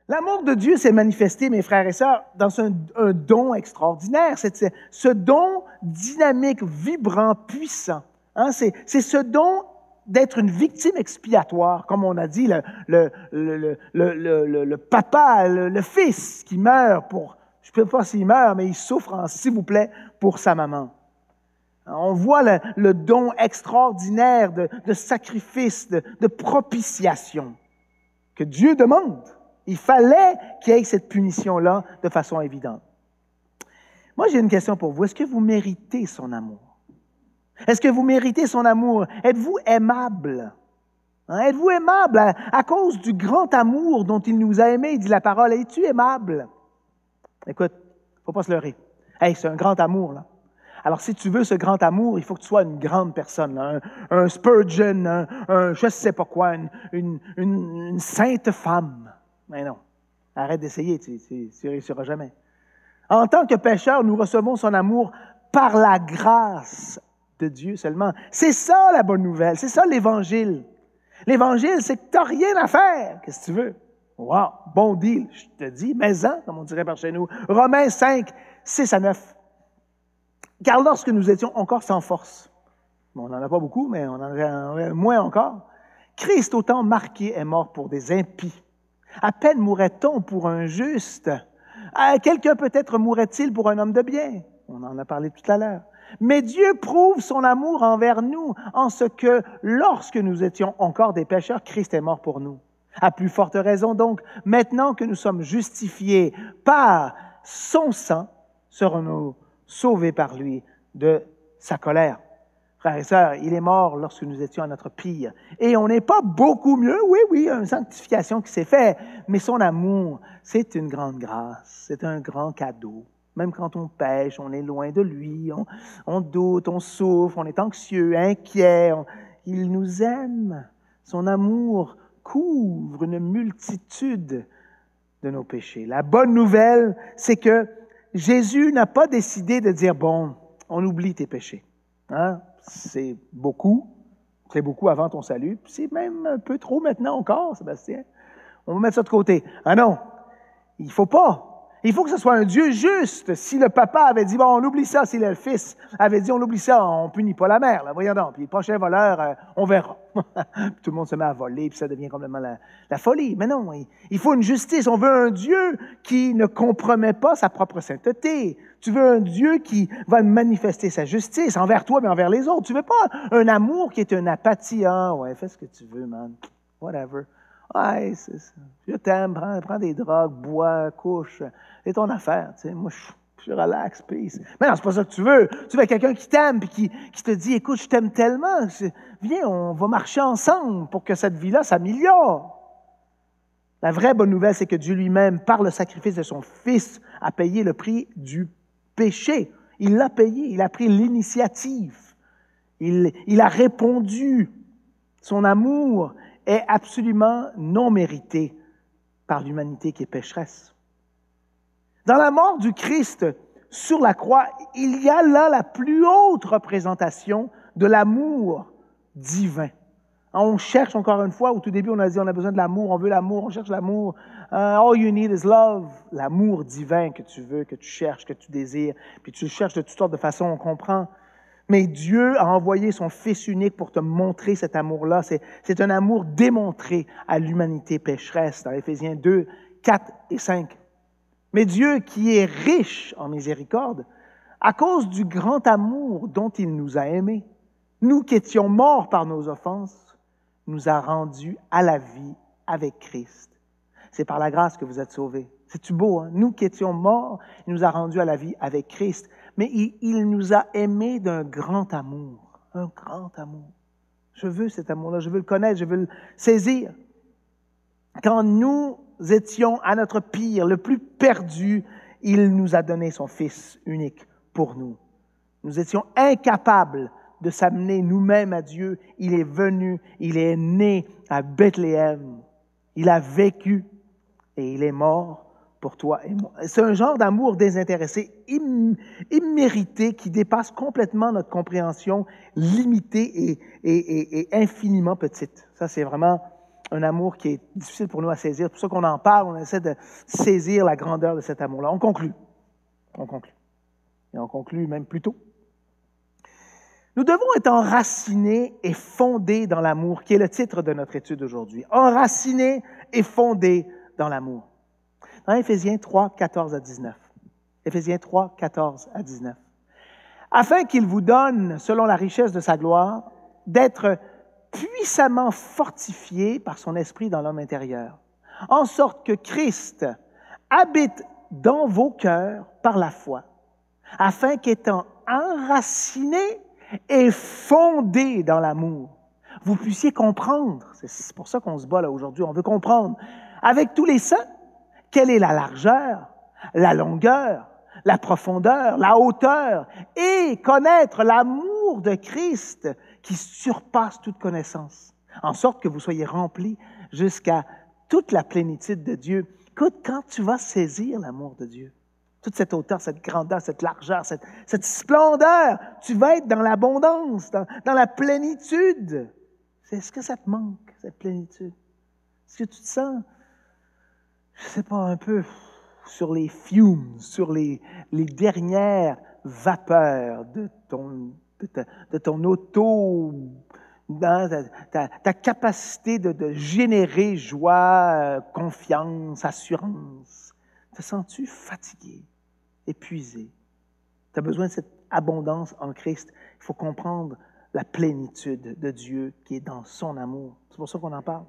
L'amour de Dieu s'est manifesté, mes frères et sœurs, dans un don extraordinaire. C'est ce don dynamique, vibrant, puissant. Hein, c'est ce don d'être une victime expiatoire, comme on a dit, le papa, le fils qui meurt pour, je ne sais pas s'il meurt, mais il souffre, s'il vous plaît, pour sa maman. On voit le don extraordinaire de sacrifice, de propitiation que Dieu demande. Il fallait qu'il y ait cette punition-là de façon évidente. Moi, j'ai une question pour vous. Est-ce que vous méritez son amour? Est-ce que vous méritez son amour? Êtes-vous aimable? Hein? Êtes-vous aimable à cause du grand amour dont il nous a aimés, dit la parole? Es-tu aimable? Écoute, il ne faut pas se leurrer. Hey, c'est un grand amour, là. Alors, si tu veux ce grand amour, il faut que tu sois une grande personne, là, un Spurgeon, je ne sais pas quoi, une sainte femme. Mais non, arrête d'essayer, tu ne réussiras jamais. En tant que pécheurs, nous recevons son amour par la grâce de Dieu seulement. C'est ça la bonne nouvelle, c'est ça l'Évangile. L'Évangile, c'est que tu n'as rien à faire. Qu'est-ce que tu veux? Wow, bon deal, je te dis, mais-en, comme on dirait par chez nous. Romains 5, 6 à 9. Car lorsque nous étions encore sans force, bon, on n'en a pas beaucoup, mais on en avait moins encore, Christ, autant marqué, est mort pour des impies. À peine mourrait-on pour un juste. Quelqu'un peut-être mourrait-il pour un homme de bien. On en a parlé tout à l'heure. Mais Dieu prouve son amour envers nous en ce que, lorsque nous étions encore des pécheurs, Christ est mort pour nous. À plus forte raison donc, maintenant que nous sommes justifiés par son sang, serons-nous sauvés par lui de sa colère. Frères et sœurs, il est mort lorsque nous étions à notre pire. Et on n'est pas beaucoup mieux, oui, une sanctification qui s'est faite, mais son amour, c'est une grande grâce, c'est un grand cadeau. Même quand on pêche, on est loin de lui, on doute, on souffre, on est anxieux, inquiet. Il nous aime. Son amour couvre une multitude de nos péchés. La bonne nouvelle, c'est que Jésus n'a pas décidé de dire, bon, on oublie tes péchés. Hein? C'est beaucoup avant ton salut, puis c'est même un peu trop maintenant encore, Sébastien. On va mettre ça de côté. Ah non, il ne faut pas. Il faut que ce soit un Dieu juste. Si le papa avait dit, bon, on oublie ça, si le fils avait dit, on oublie ça, on ne punit pas la mère, là, voyons donc. Puis le prochain voleur, on verra. Tout le monde se met à voler, puis ça devient complètement la folie. Mais non, il faut une justice. On veut un Dieu qui ne compromet pas sa propre sainteté. Tu veux un Dieu qui va manifester sa justice envers toi, mais envers les autres. Tu ne veux pas un amour qui est une apathie. Ah, ouais, fais ce que tu veux, man. Whatever. Ouais, c'est ça. Je t'aime, prends des drogues, bois, couche. C'est ton affaire, tu sais. Moi, je suis relax, peace. Mais non, c'est pas ça que tu veux. Tu veux quelqu'un qui t'aime et qui te dit, écoute, je t'aime tellement. Viens, on va marcher ensemble pour que cette vie-là s'améliore. La vraie bonne nouvelle, c'est que Dieu lui-même, par le sacrifice de son Fils, a payé le prix du péché. Il l'a payé. Il a pris l'initiative. Il a répondu. Son amour est absolument non mérité par l'humanité qui est pécheresse. Dans la mort du Christ sur la croix, il y a là la plus haute représentation de l'amour divin. On cherche encore une fois, au tout début on a dit on a besoin de l'amour, on veut l'amour, on cherche l'amour. All you need is love, l'amour divin que tu veux, que tu cherches, que tu désires, puis tu le cherches de toutes sortes de façons, on comprend. Mais Dieu a envoyé son Fils unique pour te montrer cet amour-là. C'est un amour démontré à l'humanité pécheresse, dans Éphésiens 2, 4 et 5. Mais Dieu, qui est riche en miséricorde, à cause du grand amour dont il nous a aimés, nous qui étions morts par nos offenses, nous a rendus à la vie avec Christ. C'est par la grâce que vous êtes sauvés. C'est-tu beau, hein? Nous qui étions morts, il nous a rendus à la vie avec Christ. Mais il nous a aimés d'un grand amour. Un grand amour. Je veux cet amour-là, je veux le connaître, je veux le saisir. Quand nous étions à notre pire, le plus perdu, il nous a donné son Fils unique pour nous. Nous étions incapables de s'amener nous-mêmes à Dieu. Il est venu, il est né à Bethléem. Il a vécu et il est mort pour toi et moi. C'est un genre d'amour désintéressé, immérité, qui dépasse complètement notre compréhension limitée et infiniment petite. Ça, c'est vraiment un amour qui est difficile pour nous à saisir. C'est pour ça qu'on en parle, on essaie de saisir la grandeur de cet amour-là. On conclut. Et on conclut même plus tôt. Nous devons être enracinés et fondés dans l'amour, qui est le titre de notre étude aujourd'hui. Enracinés et fondés dans l'amour. Dans Éphésiens 3, 14 à 19. Éphésiens 3, 14 à 19. Afin qu'il vous donne, selon la richesse de sa gloire, d'être puissamment fortifiés par son esprit dans l'homme intérieur, en sorte que Christ habite dans vos cœurs par la foi, afin qu'étant enracinés et fondés dans l'amour, vous puissiez comprendre, c'est pour ça qu'on se bat là aujourd'hui, on veut comprendre, avec tous les saints, quelle est la largeur, la longueur, la profondeur, la hauteur, et connaître l'amour de Christ qui surpasse toute connaissance, en sorte que vous soyez remplis jusqu'à toute la plénitude de Dieu. Écoute, quand tu vas saisir l'amour de Dieu, toute cette hauteur, cette grandeur, cette largeur, cette splendeur, tu vas être dans l'abondance, dans la plénitude. Est-ce que ça te manque, cette plénitude? Est-ce que tu te sens, je ne sais pas, un peu sur les fumes, sur les dernières vapeurs de ton auto, dans ta capacité de générer joie, confiance, assurance? Te sens-tu fatigué, épuisé? Tu as besoin de cette abondance en Christ. Il faut comprendre la plénitude de Dieu qui est dans son amour. C'est pour ça qu'on en parle.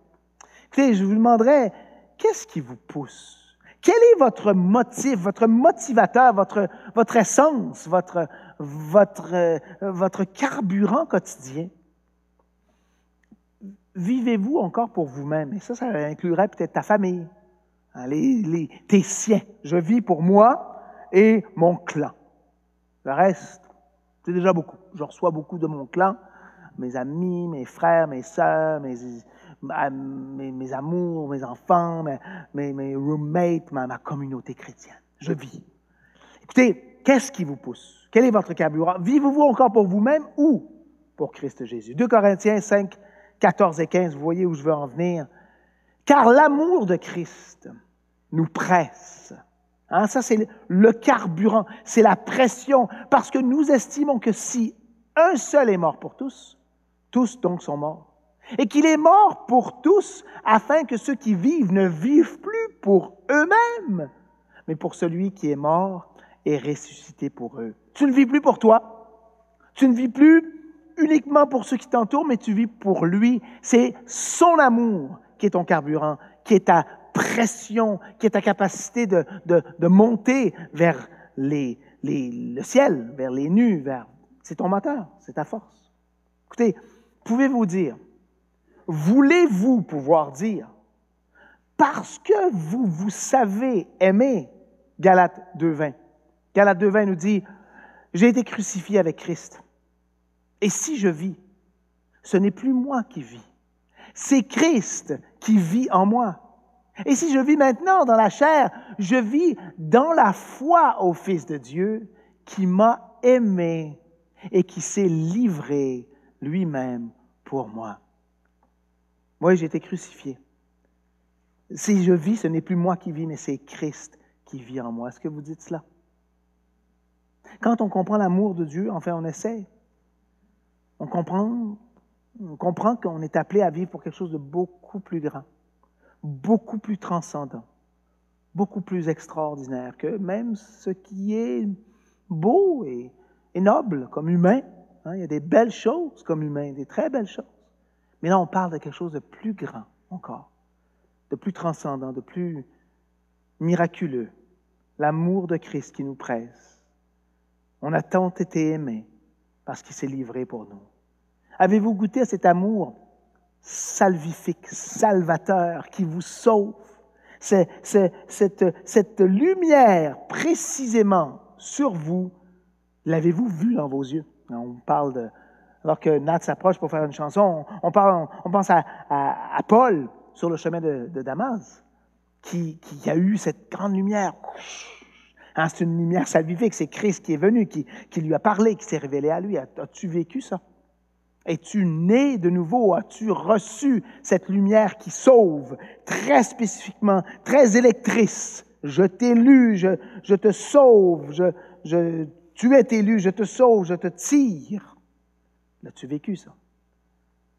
Écoutez, je vous demanderais, qu'est-ce qui vous pousse? Quel est votre motif, votre motivateur, votre essence, votre carburant quotidien? Vivez-vous encore pour vous-même? Et ça inclurait peut-être ta famille, tes siens. Je vis pour moi et mon clan. Le reste, c'est déjà beaucoup. Je reçois beaucoup de mon clan, mes amis, mes frères, mes sœurs, mes amours, mes enfants, mes roommates, ma communauté chrétienne. Je vis. Écoutez, qu'est-ce qui vous pousse? Quel est votre carburant? Vivez-vous encore pour vous-même ou pour Christ Jésus? 2 Corinthiens 5, 14 et 15, vous voyez où je veux en venir. Car l'amour de Christ nous presse. Hein, ça, c'est le carburant, c'est la pression, parce que nous estimons que si un seul est mort pour tous, tous donc sont morts. Et qu'il est mort pour tous, afin que ceux qui vivent ne vivent plus pour eux-mêmes, mais pour celui qui est mort et ressuscité pour eux. Tu ne vis plus pour toi. Tu ne vis plus uniquement pour ceux qui t'entourent, mais tu vis pour lui. C'est son amour qui est ton carburant, qui est ta pression, qui est ta capacité de monter vers le ciel, vers les nues, c'est ton moteur, c'est ta force. Écoutez, pouvez-vous dire, voulez-vous pouvoir dire, parce que vous savez aimer, Galates 2.20. Galates 2.20 nous dit, j'ai été crucifié avec Christ. Et si je vis, ce n'est plus moi qui vis, c'est Christ qui vit en moi. Et si je vis maintenant dans la chair, je vis dans la foi au Fils de Dieu qui m'a aimé et qui s'est livré lui-même pour moi. Moi, j'ai été crucifié. Si je vis, ce n'est plus moi qui vis, mais c'est Christ qui vit en moi. Est-ce que vous dites cela? Quand on comprend l'amour de Dieu, enfin, on essaie. On comprend qu'on est appelé à vivre pour quelque chose de beaucoup plus grand, beaucoup plus transcendant, beaucoup plus extraordinaire que même ce qui est beau et noble comme humain. Hein, il y a des belles choses comme humain, des très belles choses. Mais là, on parle de quelque chose de plus grand encore, de plus transcendant, de plus miraculeux, l'amour de Christ qui nous presse. On a tant été aimés parce qu'il s'est livré pour nous. Avez-vous goûté à cet amour salvifique, salvateur, qui vous sauve? Cette lumière précisément sur vous, l'avez-vous vue dans vos yeux? On parle de... Alors que Nat s'approche pour faire une chanson, on pense à Paul sur le chemin de Damas, qui a eu cette grande lumière. Hein, c'est une lumière salvifique, c'est Christ qui est venu, qui lui a parlé, qui s'est révélé à lui. As-tu vécu ça? Es-tu né de nouveau? As-tu reçu cette lumière qui sauve, très spécifiquement, très électrice? Je t'ai élu, je te sauve, tu es élu, je te sauve, je te tire. L'as-tu vécu ça?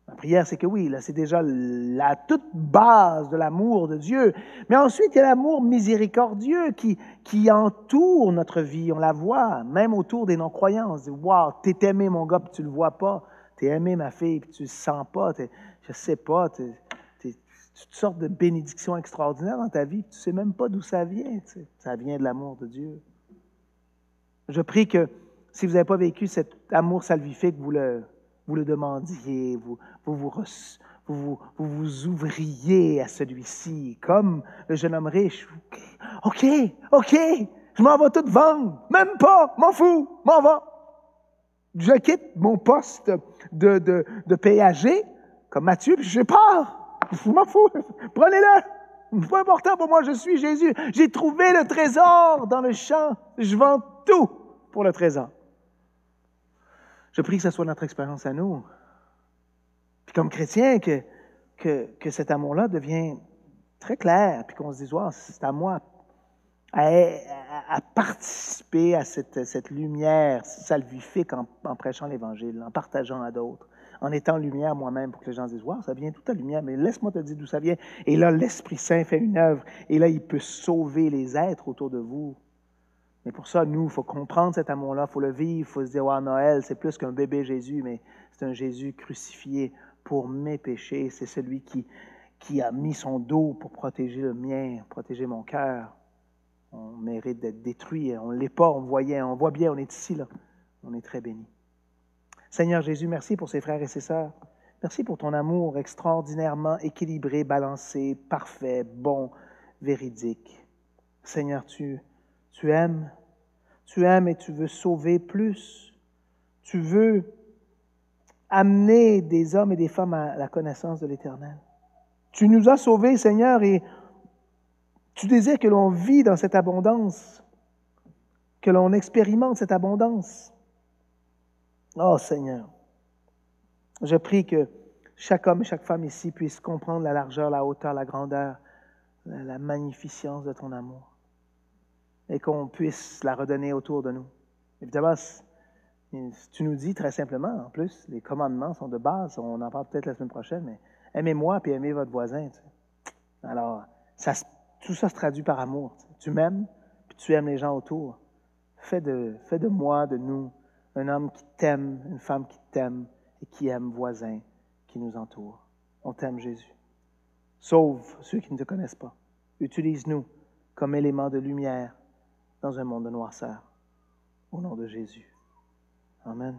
Ma prière, c'est que oui, là, c'est déjà la toute base de l'amour de Dieu. Mais ensuite, il y a l'amour miséricordieux qui entoure notre vie. On la voit, même autour des non-croyants. On se dit, wow, t'es aimé, mon gars, puis tu le vois pas. T'es aimé, ma fille, puis tu le sens pas. Je sais pas, toutes sortes de bénédictions extraordinaires dans ta vie, puis tu sais même pas d'où ça vient. Tu sais. Ça vient de l'amour de Dieu. Je prie que si vous n'avez pas vécu cet amour salvifique, vous le demandiez, vous vous ouvriez à celui-ci, comme le jeune homme riche. OK, je m'en vais tout vendre, même pas, m'en fous, m'en vais. Je quitte mon poste de péager, comme Matthieu, puis je pars. Je m'en fous, prenez-le. C'est pas important pour moi, je suis Jésus. J'ai trouvé le trésor dans le champ, je vends tout pour le trésor. Je prie que ce soit notre expérience à nous. Puis comme chrétien, que cet amour-là devient très clair, puis qu'on se dise, wow, c'est à moi à participer à cette lumière salvifique en prêchant l'Évangile, en partageant à d'autres, en étant lumière moi-même pour que les gens disent, wow, ça vient toute la lumière, mais laisse-moi te dire d'où ça vient. Et là, l'Esprit Saint fait une œuvre, et là, il peut sauver les êtres autour de vous. Mais pour ça, nous, il faut comprendre cet amour-là, il faut le vivre, il faut se dire, ouais, Noël, c'est plus qu'un bébé Jésus, mais c'est un Jésus crucifié pour mes péchés. C'est celui qui a mis son dos pour protéger le mien, protéger mon cœur. On mérite d'être détruit, on ne l'est pas, on voit bien, on est ici, là. On est très bénis. Seigneur Jésus, merci pour ces frères et ces sœurs. Merci pour ton amour extraordinairement équilibré, balancé, parfait, bon, véridique. Seigneur, tu aimes et tu veux sauver plus. Tu veux amener des hommes et des femmes à la connaissance de l'Éternel. Tu nous as sauvés, Seigneur, et tu désires que l'on vit dans cette abondance, que l'on expérimente cette abondance. Oh Seigneur, je prie que chaque homme et chaque femme ici puisse comprendre la largeur, la hauteur, la grandeur, la magnificence de ton amour. Et qu'on puisse la redonner autour de nous. Évidemment, tu nous dis très simplement, en plus, les commandements sont de base, on en parle peut-être la semaine prochaine, mais aimez-moi puis aimez votre voisin. Tu sais. Alors, tout ça se traduit par amour. Tu m'aimes, puis tu aimes les gens autour. Fais de moi, de nous, un homme qui t'aime, une femme qui t'aime et qui aime voisin qui nous entoure. On t'aime, Jésus. Sauve ceux qui ne te connaissent pas. Utilise-nous comme éléments de lumière dans un monde de noirceur. Au nom de Jésus. Amen.